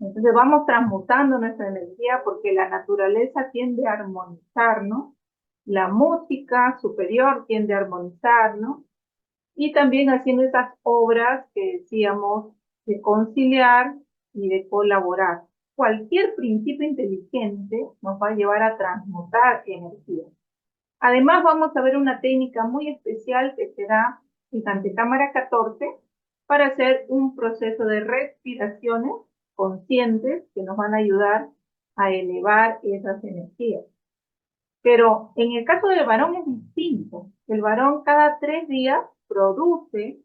entonces vamos transmutando nuestra energía porque la naturaleza tiende a armonizar, ¿no? La música superior tiende a armonizar, ¿no? Y también haciendo esas obras que decíamos de conciliar y de colaborar. Cualquier principio inteligente nos va a llevar a transmutar energía. Además, vamos a ver una técnica muy especial que se da en antecámara 14 para hacer un proceso de respiraciones conscientes que nos van a ayudar a elevar esas energías. Pero en el caso del varón es distinto. El varón cada 3 días produce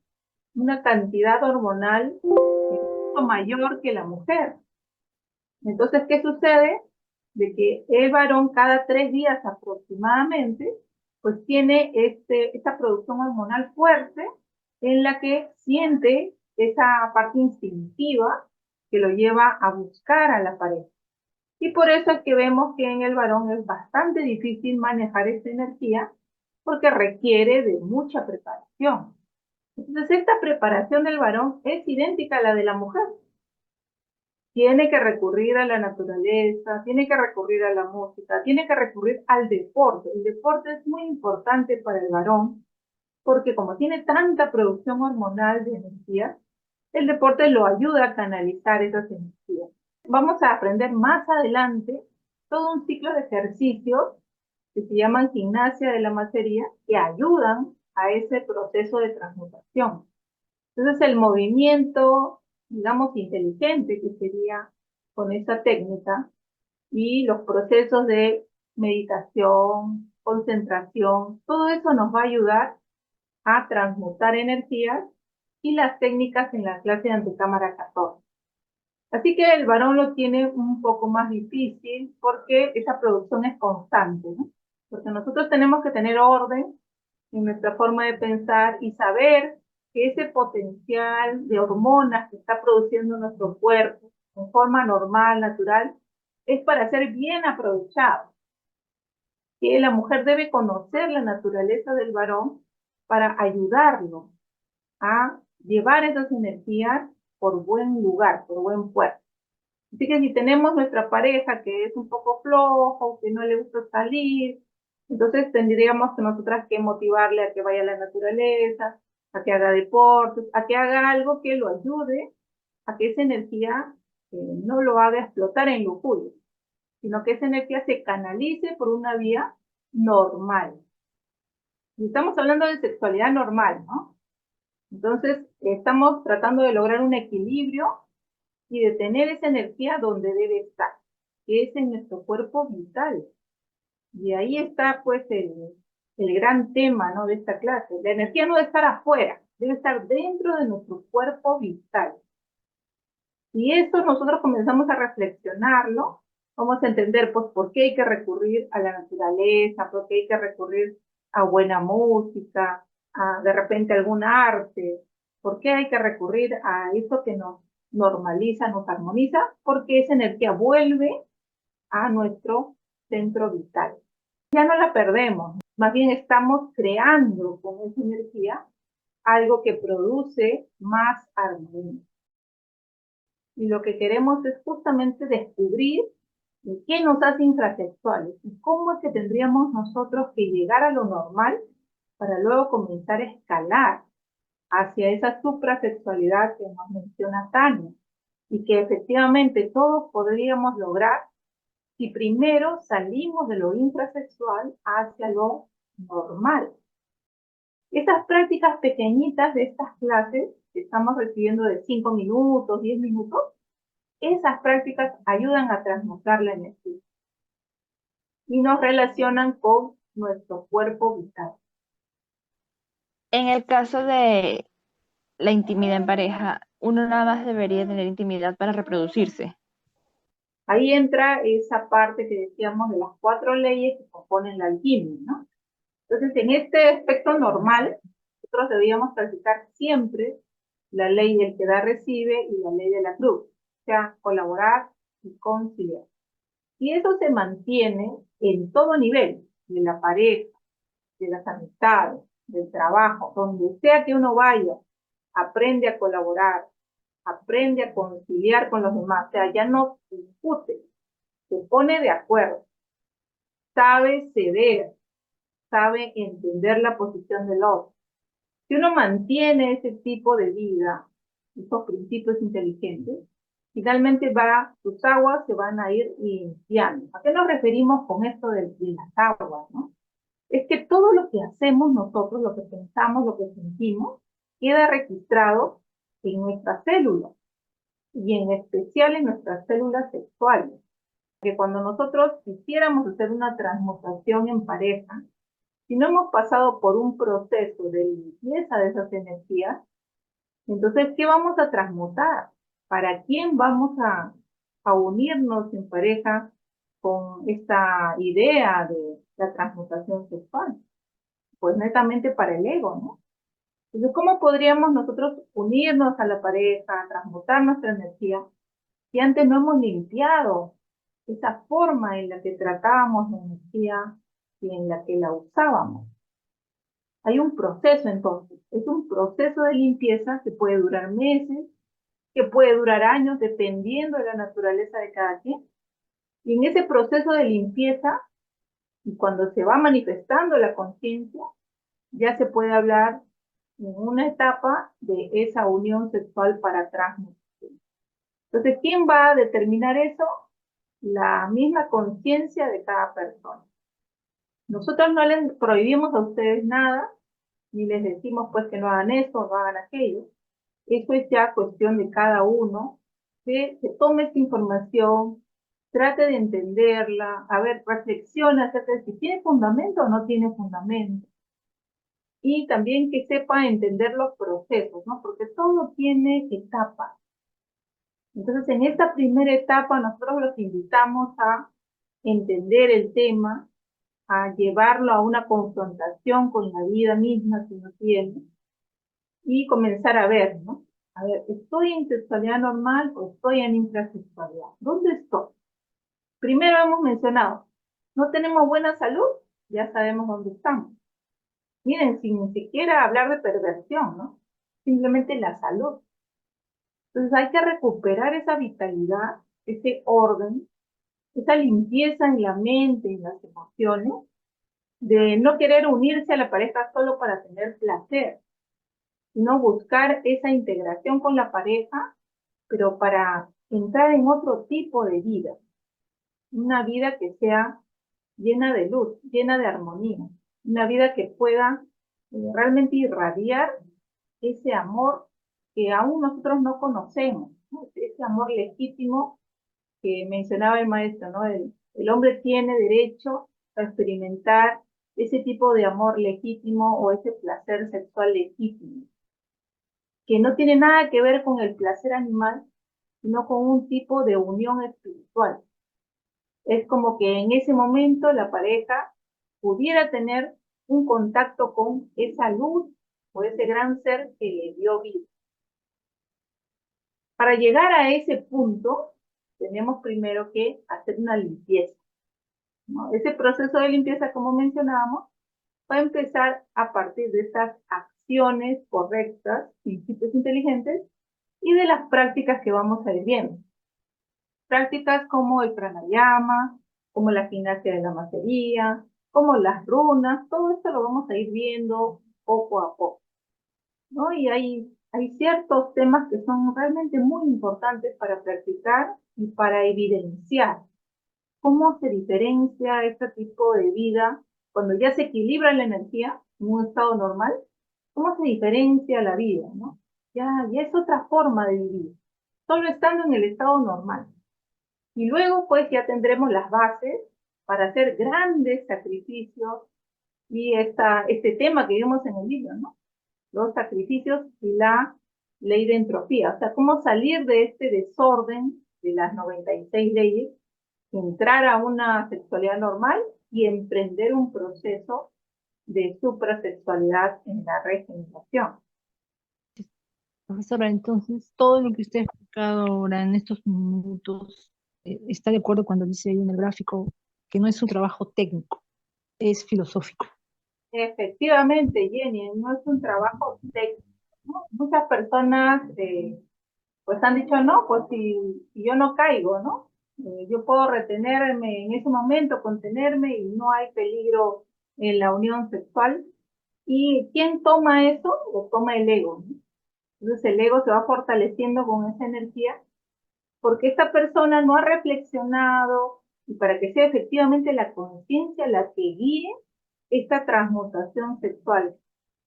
una cantidad hormonal mayor que la mujer. Entonces, ¿qué sucede? De que el varón cada 3 días aproximadamente, pues tiene esta producción hormonal fuerte en la que siente esa parte instintiva que lo lleva a buscar a la pareja. Y por eso es que vemos que en el varón es bastante difícil manejar esta energía porque requiere de mucha preparación. Entonces, esta preparación del varón es idéntica a la de la mujer. Tiene que recurrir a la naturaleza, tiene que recurrir a la música, tiene que recurrir al deporte. El deporte es muy importante para el varón porque como tiene tanta producción hormonal de energía, el deporte lo ayuda a canalizar esas energías. Vamos a aprender más adelante todo un ciclo de ejercicios que se llaman gimnasia de la macería, que ayudan a ese proceso de transmutación. Entonces el movimiento, digamos, inteligente que sería con esa técnica y los procesos de meditación, concentración, todo eso nos va a ayudar a transmutar energías y las técnicas en la clase de antecámara 14. Así que el varón lo tiene un poco más difícil porque esa producción es constante, ¿no? Porque nosotros tenemos que tener orden en nuestra forma de pensar y saber que ese potencial de hormonas que está produciendo nuestro cuerpo en forma normal, natural, es para ser bien aprovechado. Que la mujer debe conocer la naturaleza del varón para ayudarlo a llevar esas energías por buen lugar, por buen puerto. Así que si tenemos nuestra pareja que es un poco flojo, que no le gusta salir, entonces tendríamos que nosotras que motivarle a que vaya a la naturaleza, a que haga deportes, a que haga algo que lo ayude a que esa energía no lo haga explotar en lujuria, sino que esa energía se canalice por una vía normal. Y estamos hablando de sexualidad normal, ¿no? Entonces, estamos tratando de lograr un equilibrio y de tener esa energía donde debe estar, que es en nuestro cuerpo vital. Y ahí está, pues, el gran tema, ¿no?, de esta clase. La energía no debe estar afuera, debe estar dentro de nuestro cuerpo vital. Y esto nosotros comenzamos a reflexionarlo, vamos a entender, pues, por qué hay que recurrir a la naturaleza, por qué hay que recurrir a buena música, a de repente algún arte, por qué hay que recurrir a eso que nos normaliza, nos armoniza, porque esa energía vuelve a nuestro centro vital. Ya no la perdemos, más bien estamos creando con esa energía algo que produce más armonía. Y lo que queremos es justamente descubrir qué nos hace infrasexuales y cómo es que tendríamos nosotros que llegar a lo normal para luego comenzar a escalar hacia esa suprasexualidad que nos menciona Tania y que efectivamente todos podríamos lograr si primero salimos de lo infrasexual hacia lo normal. Estas prácticas pequeñitas de estas clases que estamos recibiendo de 5 minutos, 10 minutos, esas prácticas ayudan a transmutar la energía y nos relacionan con nuestro cuerpo vital. En el caso de la intimidad en pareja, uno nada más debería tener intimidad para reproducirse. Ahí entra esa parte que decíamos de las 4 leyes que componen la alquimia, ¿no? Entonces, en este aspecto normal, nosotros debíamos practicar siempre la ley del que da recibe y la ley de la cruz, o sea, colaborar y conciliar. Y eso se mantiene en todo nivel, de la pareja, de las amistades, del trabajo, donde sea que uno vaya, aprende a colaborar, aprende a conciliar con los demás, o sea, ya no discute, se pone de acuerdo, sabe ceder, sabe entender la posición del otro. Si uno mantiene ese tipo de vida, esos principios inteligentes, finalmente sus aguas se van a ir limpiando. ¿A qué nos referimos con esto de las aguas, no? Es que todo lo que hacemos nosotros, lo que pensamos, lo que sentimos, queda registrado en nuestras células y en especial en nuestras células sexuales. Que cuando nosotros quisiéramos hacer una transmutación en pareja, si no hemos pasado por un proceso de limpieza de esas energías, entonces, ¿qué vamos a transmutar? ¿Para quién vamos a unirnos en pareja con esta idea de la transmutación sexual? Pues netamente para el ego, ¿no? Entonces, ¿cómo podríamos nosotros unirnos a la pareja, transmutar nuestra energía, si antes no hemos limpiado esa forma en la que tratábamos la energía y en la que la usábamos. Hay un proceso entonces, es un proceso de limpieza que puede durar meses, que puede durar años, dependiendo de la naturaleza de cada quien. Y en ese proceso de limpieza, y cuando se va manifestando la conciencia, ya se puede hablar en una etapa de esa unión sexual para transmutación. Entonces, ¿quién va a determinar eso? La misma conciencia de cada persona. Nosotros no les prohibimos a ustedes nada, ni les decimos pues que no hagan esto o no hagan aquello. Eso es ya cuestión de cada uno, que se tome esta información, trate de entenderla, a ver, reflexiona acerca de si tiene fundamento o no tiene fundamento. Y también que sepa entender los procesos, ¿no? Porque todo tiene etapas. Entonces, en esta primera etapa, nosotros los invitamos a entender el tema, a llevarlo a una confrontación con la vida misma que uno tiene y comenzar a ver, ¿no? A ver, ¿estoy en sexualidad normal o estoy en intrasexualidad? ¿Dónde estoy? Primero hemos mencionado, no tenemos buena salud, ya sabemos dónde estamos. Miren, sin ni siquiera hablar de perversión, ¿no? Simplemente la salud. Entonces hay que recuperar esa vitalidad, ese orden, esa limpieza en la mente y en las emociones, de no querer unirse a la pareja solo para tener placer, sino buscar esa integración con la pareja, pero para entrar en otro tipo de vida, una vida que sea llena de luz, llena de armonía, una vida que pueda realmente irradiar ese amor que aún nosotros no conocemos, ¿no? Ese amor legítimo que mencionaba el maestro, ¿no? El hombre tiene derecho a experimentar ese tipo de amor legítimo o ese placer sexual legítimo, que no tiene nada que ver con el placer animal, sino con un tipo de unión espiritual. Es como que en ese momento la pareja pudiera tener un contacto con esa luz o ese gran ser que le dio vida. Para llegar a ese punto, tenemos primero que hacer una limpieza, ¿no? Ese proceso de limpieza, como mencionábamos, va a empezar a partir de estas acciones correctas, principios inteligentes, y de las prácticas que vamos a ir viendo. Prácticas como el pranayama, como la gimnasia de la materia, como las runas, todo esto lo vamos a ir viendo poco a poco, ¿no? Y hay ciertos temas que son realmente muy importantes para practicar y para evidenciar cómo se diferencia este tipo de vida cuando ya se equilibra la energía en un estado normal, cómo se diferencia la vida, ¿no? Ya es otra forma de vivir, solo estando en el estado normal. Y luego, pues, ya tendremos las bases para hacer grandes sacrificios y este tema que vimos en el libro, ¿no? Los sacrificios y la ley de entropía. O sea, cómo salir de este desorden de las 96 leyes, entrar a una sexualidad normal y emprender un proceso de suprasexualidad en la regeneración. Profesora, entonces todo lo que usted ha explicado ahora en estos minutos está de acuerdo cuando dice ahí en el gráfico que no es un trabajo técnico, es filosófico. Efectivamente, Jenny, no es un trabajo técnico, ¿no? Muchas personas pues han dicho, no, pues si yo no caigo, ¿no? Yo puedo retenerme en ese momento, contenerme y no hay peligro en la unión sexual. ¿Y quién toma eso? Lo toma el ego, ¿no? Entonces el ego se va fortaleciendo con esa energía porque esta persona no ha reflexionado y para que sea efectivamente la conciencia la que guíe esta transmutación sexual,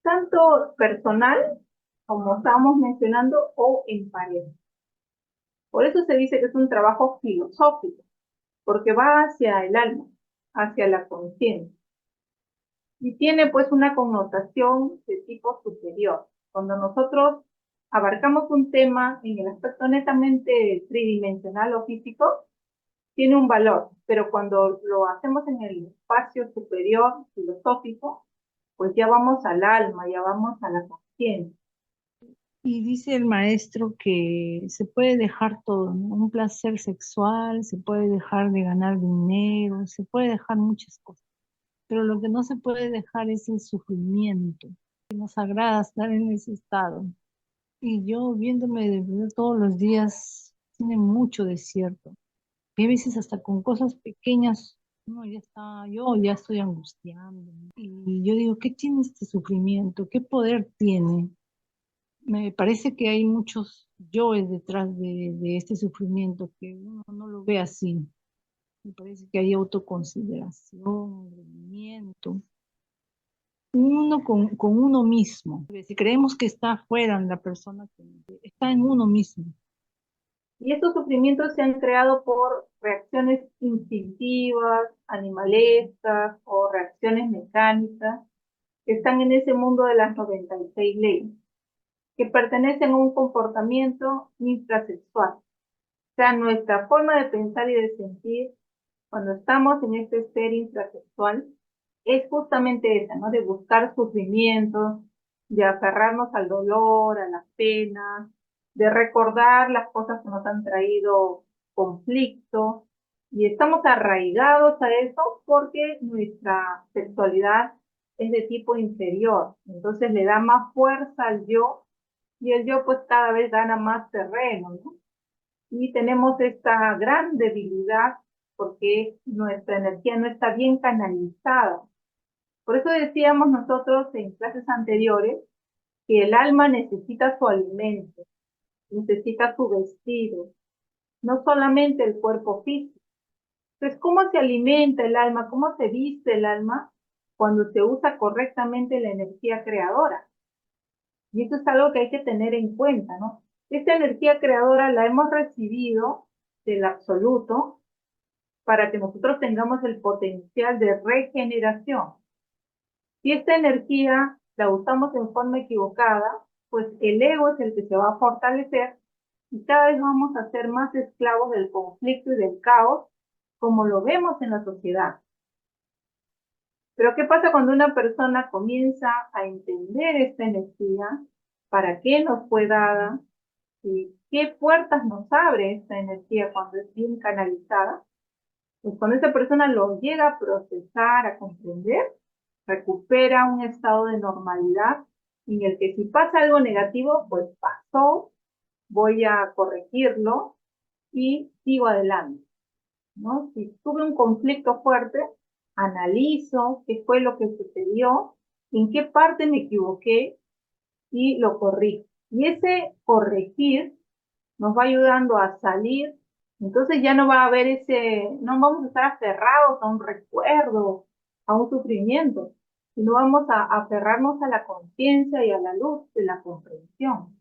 tanto personal, como estábamos mencionando, o en pareja. Por eso se dice que es un trabajo filosófico, porque va hacia el alma, hacia la conciencia. Y tiene pues una connotación de tipo superior. Cuando nosotros abarcamos un tema en el aspecto netamente tridimensional o físico, tiene un valor, pero cuando lo hacemos en el espacio superior filosófico, pues ya vamos al alma, ya vamos a la conciencia. Y dice el maestro que se puede dejar todo, ¿no? Un placer sexual, se puede dejar de ganar dinero, se puede dejar muchas cosas, pero lo que no se puede dejar es el sufrimiento, que nos agrada estar en ese estado. Y yo viéndome de verdad todos los días, tiene mucho desierto. Y a veces hasta con cosas pequeñas, no, ya está, yo ya estoy angustiando. Y yo digo, ¿qué tiene este sufrimiento? ¿Qué poder tiene? Me parece que hay muchos yoes detrás de este sufrimiento que uno no lo ve así. Me parece que hay autoconsideración, rendimiento, uno con uno mismo. Si creemos que está afuera en la persona, que está en uno mismo. Y estos sufrimientos se han creado por reacciones instintivas, animalescas o reacciones mecánicas que están en ese mundo de las 96 leyes, que pertenecen a un comportamiento intrasexual. O sea, nuestra forma de pensar y de sentir cuando estamos en este ser intrasexual es justamente esa, ¿no? De buscar sufrimientos, de aferrarnos al dolor, a las penas, de recordar las cosas que nos han traído conflicto, y estamos arraigados a eso porque nuestra sexualidad es de tipo inferior, entonces le da más fuerza al yo, y el yo pues cada vez gana más terreno, ¿no? Y tenemos esta gran debilidad porque nuestra energía no está bien canalizada. Por eso decíamos nosotros en clases anteriores que el alma necesita su alimento, necesita su vestido, no solamente el cuerpo físico. Entonces, ¿cómo se alimenta el alma? ¿Cómo se viste el alma? Cuando se usa correctamente la energía creadora. Y eso es algo que hay que tener en cuenta, ¿no? Esta energía creadora la hemos recibido del absoluto para que nosotros tengamos el potencial de regeneración. Si esta energía la usamos en forma equivocada, pues el ego es el que se va a fortalecer y cada vez vamos a ser más esclavos del conflicto y del caos, como lo vemos en la sociedad. Pero ¿qué pasa cuando una persona comienza a entender esta energía? ¿Para qué nos fue dada? ¿Y qué puertas nos abre esta energía cuando es bien canalizada? Pues cuando esa persona lo llega a procesar, a comprender, recupera un estado de normalidad en el que si pasa algo negativo, pues pasó, voy a corregirlo y sigo adelante, ¿no? Si tuve un conflicto fuerte, analizo qué fue lo que sucedió, en qué parte me equivoqué y lo corrijo. Y ese corregir nos va ayudando a salir, entonces ya no va a haber no vamos a estar aferrados a un recuerdo, a un sufrimiento, sino vamos a aferrarnos a la conciencia y a la luz de la comprensión.